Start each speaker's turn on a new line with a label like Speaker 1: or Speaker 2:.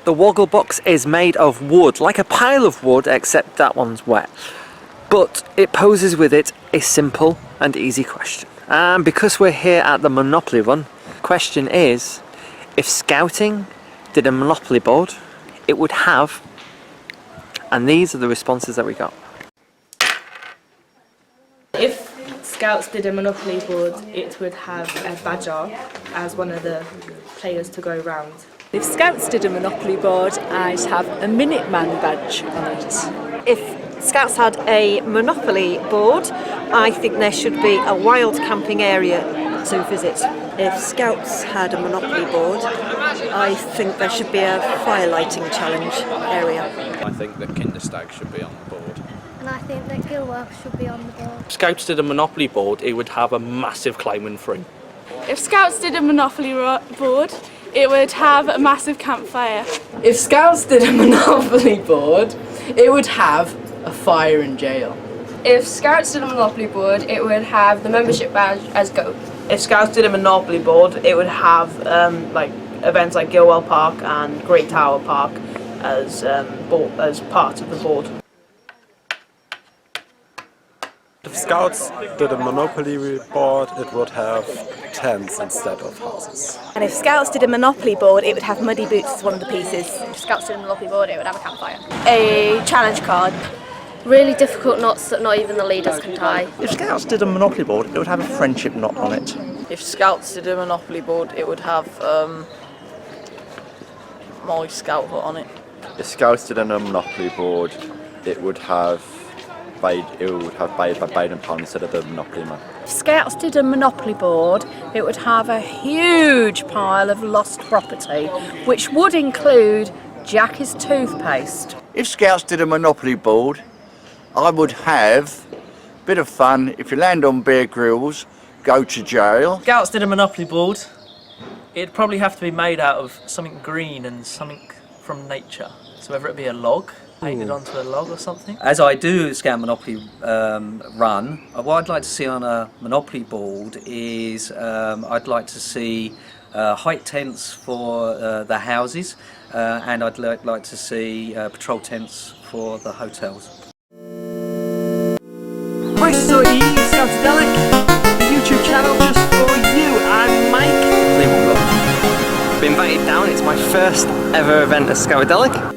Speaker 1: The Wogglebox is made of wood, like a pile of wood, except that one's wet. But it poses with it a simple and easy question. And because we're here at the Monopoly run, the question is, if Scouting did a Monopoly board, it would have, and these are the responses that we got.
Speaker 2: If Scouts did a Monopoly board, it would have a badger as one of the players to go round.
Speaker 3: If Scouts did a Monopoly board, I'd have a Minuteman badge on it.
Speaker 4: If Scouts had a Monopoly board, I think there should be a wild camping area to visit. If Scouts had a Monopoly board, I think there should be a fire lighting challenge area.
Speaker 5: I think that Kinderstag should be on the board.
Speaker 6: And I think that Gilworth should be on the board.
Speaker 7: If Scouts did a Monopoly board, it would have a massive climbing free.
Speaker 8: If Scouts did a Monopoly board, it would have a massive campfire.
Speaker 9: If Scouts did a Monopoly board, it would have a fire in jail.
Speaker 10: If Scouts did a Monopoly board, it would have the membership badge as GOAT.
Speaker 11: If Scouts did a Monopoly board, it would have like events like Gilwell Park and Great Tower Park as part of the board.
Speaker 12: If Scouts did a Monopoly board, it would have tents instead of houses.
Speaker 3: And if Scouts did a Monopoly board, it would have muddy boots as one of the pieces.
Speaker 10: If Scouts did a Monopoly board, it would have a campfire.
Speaker 8: A challenge card.
Speaker 6: Really difficult knots that not even the leaders can tie.
Speaker 13: If Scouts did a Monopoly board, it would have a friendship knot on it.
Speaker 9: If Scouts did a Monopoly board, it would have my Scout hut on it.
Speaker 5: If Scouts did a Monopoly board, it would have Baden Pond instead of the Monopoly Man.
Speaker 3: If Scouts did a Monopoly board, it would have a huge pile of lost property, which would include Jackie's toothpaste.
Speaker 13: If Scouts did a Monopoly board, I would have a bit of fun. If you land on Bear Grylls, go to jail.
Speaker 14: Scouts did a Monopoly board, it'd probably have to be made out of something green and something from nature. So whether it be a log, painted onto a log or something.
Speaker 15: As I do Scout Monopoly run, what I'd like to see on a Monopoly board is I'd like to see height tents for the houses, and I'd like to see patrol tents for the hotels.
Speaker 1: Hi, so Scoutadelic, the YouTube channel just for you. I'm Mike. Been invited down. It's my first ever event at Scoutadelic.